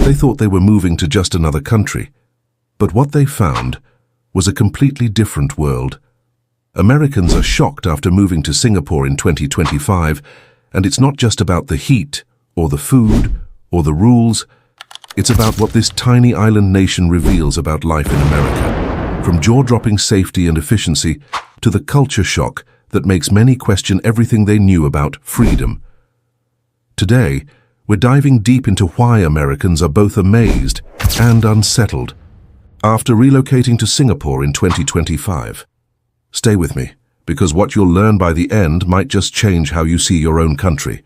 They thought they were moving to just another country. But what they found was a completely different world. Americans are shocked after moving to Singapore in 2025, and it's not just about the heat, or the food, or the rules. It's about what this tiny island nation reveals about life in America, from jaw-dropping safety and efficiency to the culture shock that makes many question everything they knew about freedom. Today, we're diving deep into why Americans are both amazed and unsettled after relocating to Singapore in 2025. Stay with me, because what you'll learn by the end might just change how you see your own country.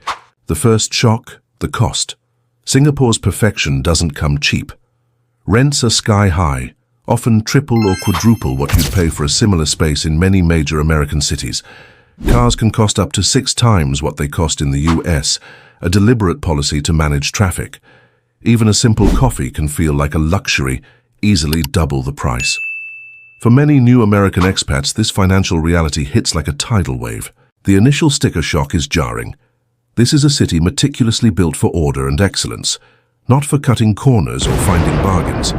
The first shock, the cost. Singapore's perfection doesn't come cheap. Rents are sky high, often triple or quadruple what you'd pay for a similar space in many major American cities. Cars can cost up to 6 times what they cost in the US, a deliberate policy to manage traffic. Even a simple coffee can feel like a luxury, easily double the price. For many new American expats, this financial reality hits like a tidal wave. The initial sticker shock is jarring. This is a city meticulously built for order and excellence, not for cutting corners or finding bargains.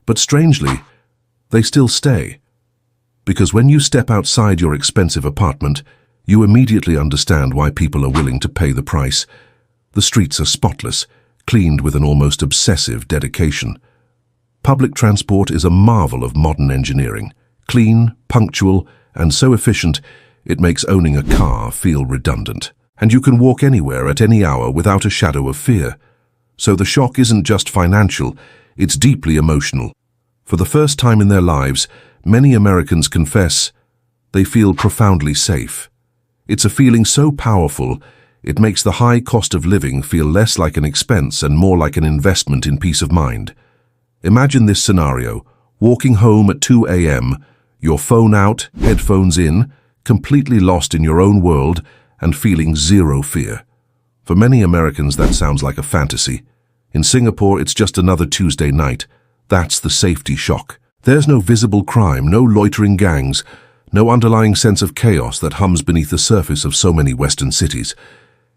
But strangely, they still stay. Because when you step outside your expensive apartment, you immediately understand why people are willing to pay the price. The streets are spotless, cleaned with an almost obsessive dedication. Public transport is a marvel of modern engineering. Clean, punctual, and so efficient, it makes owning a car feel redundant. And you can walk anywhere at any hour without a shadow of fear. So the shock isn't just financial, it's deeply emotional. For the first time in their lives, many Americans confess they feel profoundly safe. It's a feeling so powerful, it makes the high cost of living feel less like an expense and more like an investment in peace of mind. Imagine this scenario: walking home at 2 a.m., your phone out, headphones in, completely lost in your own world, and feeling zero fear. For many Americans, that sounds like a fantasy. In Singapore, it's just another Tuesday night. That's the safety shock. There's no visible crime, no loitering gangs, no underlying sense of chaos that hums beneath the surface of so many Western cities.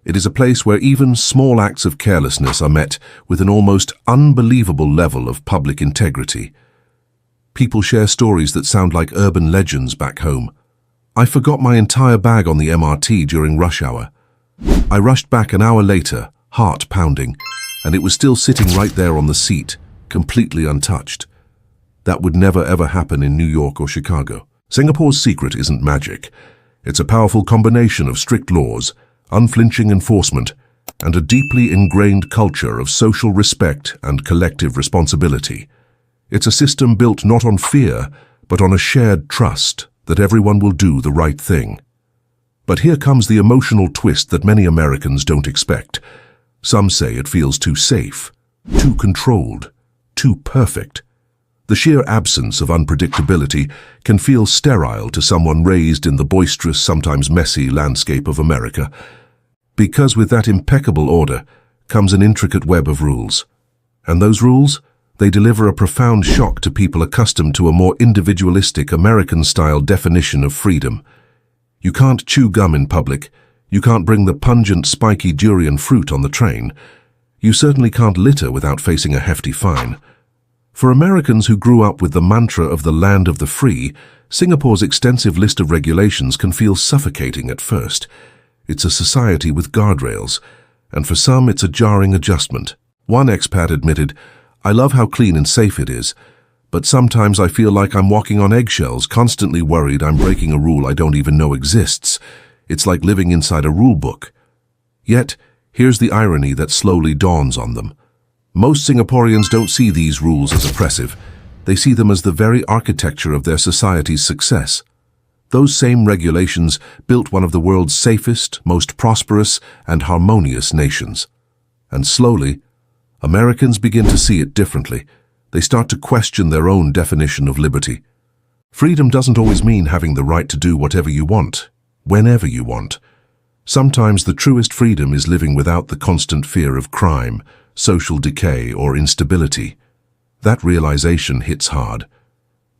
It is a place where even small acts of carelessness are met with an almost unbelievable level of public integrity. People share stories that sound like urban legends back home. I forgot my entire bag on the MRT during rush hour. I rushed back an hour later, heart pounding, and it was still sitting right there on the seat, completely untouched. That would never ever happen in New York or Chicago. Singapore's secret isn't magic. It's a powerful combination of strict laws, unflinching enforcement, and a deeply ingrained culture of social respect and collective responsibility. It's a system built not on fear, but on a shared trust that everyone will do the right thing. But here comes the emotional twist that many Americans don't expect. Some say it feels too safe, too controlled, too perfect. The sheer absence of unpredictability can feel sterile to someone raised in the boisterous, sometimes messy landscape of America. Because with that impeccable order comes an intricate web of rules. And those rules, they deliver a profound shock to people accustomed to a more individualistic American-style definition of freedom. You can't chew gum in public. You can't bring the pungent, spiky durian fruit on the train. You certainly can't litter without facing a hefty fine. For Americans who grew up with the mantra of the land of the free, Singapore's extensive list of regulations can feel suffocating at first. It's a society with guardrails, and for some it's a jarring adjustment. One expat admitted, "I love how clean and safe it is, but sometimes I feel like I'm walking on eggshells, constantly worried I'm breaking a rule I don't even know exists. It's like living inside a rule book." Yet, here's the irony that slowly dawns on them. Most Singaporeans don't see these rules as oppressive. They see them as the very architecture of their society's success. Those same regulations built one of the world's safest, most prosperous, and harmonious nations. And slowly, Americans begin to see it differently. They start to question their own definition of liberty. Freedom doesn't always mean having the right to do whatever you want, whenever you want. Sometimes the truest freedom is living without the constant fear of crime, social decay, or instability. That realization hits hard.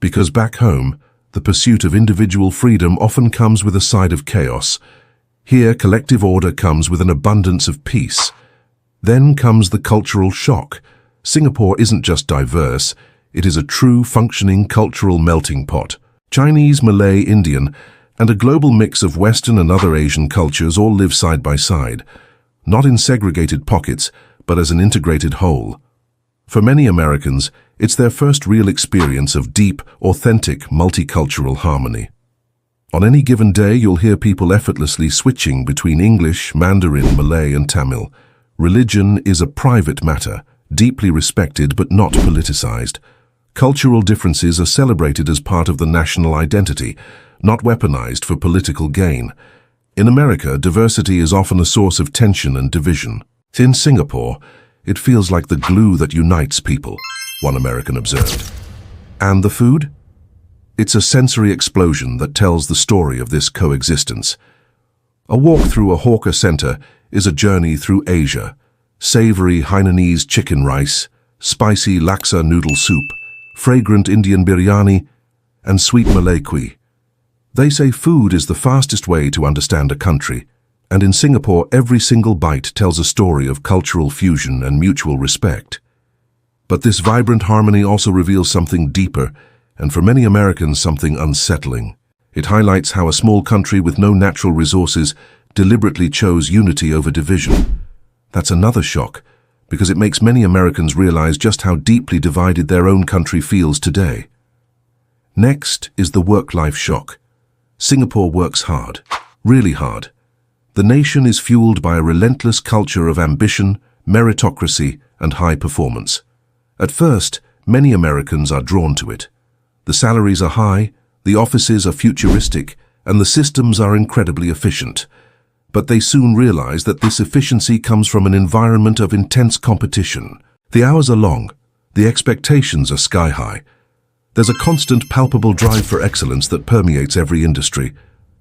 Because back home, the pursuit of individual freedom often comes with a side of chaos. Here, collective order comes with an abundance of peace. Then comes the cultural shock. Singapore isn't just diverse, it is a true functioning cultural melting pot. Chinese, Malay, Indian, and a global mix of Western and other Asian cultures all live side by side, not in segregated pockets, but as an integrated whole. For many Americans, it's their first real experience of deep, authentic, multicultural harmony. On any given day, you'll hear people effortlessly switching between English, Mandarin, Malay, and Tamil. Religion is a private matter, deeply respected but not politicized. Cultural differences are celebrated as part of the national identity, not weaponized for political gain. In America, diversity is often a source of tension and division. In Singapore, it feels like the glue that unites people, one American observed. And the food? It's a sensory explosion that tells the story of this coexistence. A walk through a hawker center is a journey through Asia. Savory Hainanese chicken rice, spicy laksa noodle soup, fragrant Indian biryani, and sweet Malay kui. They say food is the fastest way to understand a country, and in Singapore every single bite tells a story of cultural fusion and mutual respect. But this vibrant harmony also reveals something deeper, and for many Americans something unsettling. It highlights how a small country with no natural resources deliberately chose unity over division. That's another shock, because it makes many Americans realize just how deeply divided their own country feels today. Next is the work-life shock. Singapore works hard, really hard. The nation is fueled by a relentless culture of ambition, meritocracy, and high performance. At first, many Americans are drawn to it. The salaries are high, the offices are futuristic, and the systems are incredibly efficient. But they soon realize that this efficiency comes from an environment of intense competition. The hours are long, the expectations are sky-high. There's a constant, palpable drive for excellence that permeates every industry.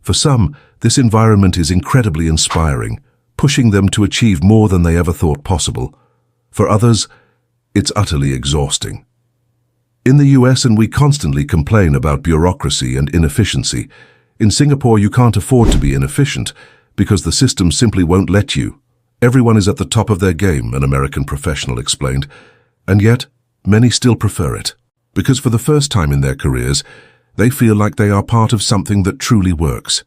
For some, this environment is incredibly inspiring, pushing them to achieve more than they ever thought possible. For others, it's utterly exhausting. In the US, and we constantly complain about bureaucracy and inefficiency, in Singapore you can't afford to be inefficient because the system simply won't let you. Everyone is at the top of their game, an American professional explained, and yet many still prefer it. Because for the first time in their careers, they feel like they are part of something that truly works.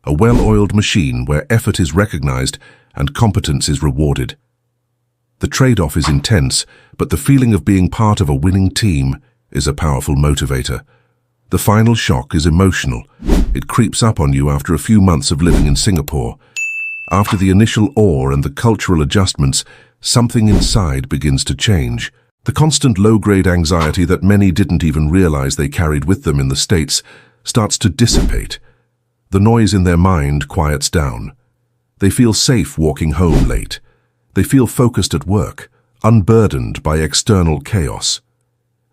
A well-oiled machine where effort is recognized and competence is rewarded. The trade-off is intense, but the feeling of being part of a winning team is a powerful motivator. The final shock is emotional. It creeps up on you after a few months of living in Singapore. After the initial awe and the cultural adjustments, something inside begins to change. The constant low-grade anxiety that many didn't even realize they carried with them in the States starts to dissipate. The noise in their mind quiets down. They feel safe walking home late. They feel focused at work, unburdened by external chaos.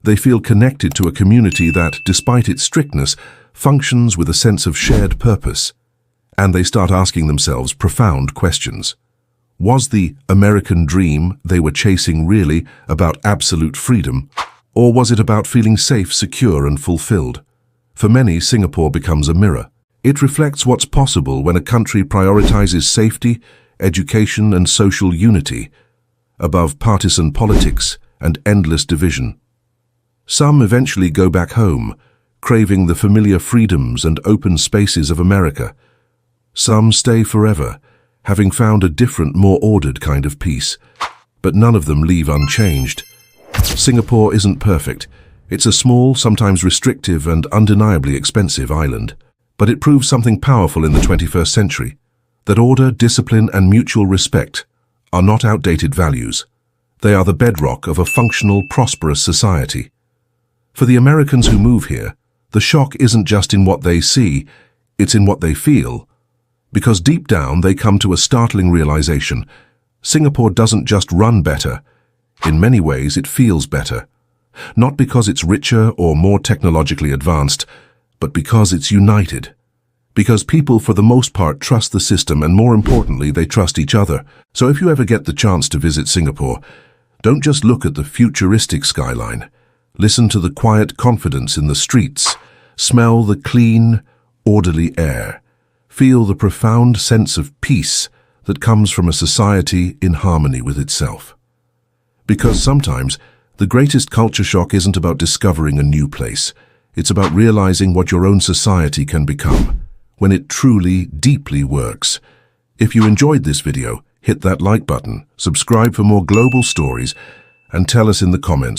They feel connected to a community that, despite its strictness, functions with a sense of shared purpose. And they start asking themselves profound questions. Was the American dream they were chasing really about absolute freedom, or was it about feeling safe, secure, and fulfilled? For many, Singapore becomes a mirror. It reflects what's possible when a country prioritizes safety, education, and social unity above partisan politics and endless division. Some eventually go back home, craving the familiar freedoms and open spaces of America. Some stay forever, having found a different, more ordered kind of peace. But none of them leave unchanged. Singapore isn't perfect. It's a small, sometimes restrictive and undeniably expensive island. But it proves something powerful in the 21st century, that order, discipline, and mutual respect are not outdated values. They are the bedrock of a functional, prosperous society. For the Americans who move here, the shock isn't just in what they see, it's in what they feel. Because deep down they come to a startling realization. Singapore doesn't just run better. In many ways it feels better. Not because it's richer or more technologically advanced, but because it's united. Because people for the most part trust the system, and more importantly, they trust each other. So if you ever get the chance to visit Singapore, don't just look at the futuristic skyline. Listen to the quiet confidence in the streets. Smell the clean, orderly air. Feel the profound sense of peace that comes from a society in harmony with itself. Because sometimes, the greatest culture shock isn't about discovering a new place. It's about realizing what your own society can become, when it truly, deeply works. If you enjoyed this video, hit that like button, subscribe for more global stories, and tell us in the comments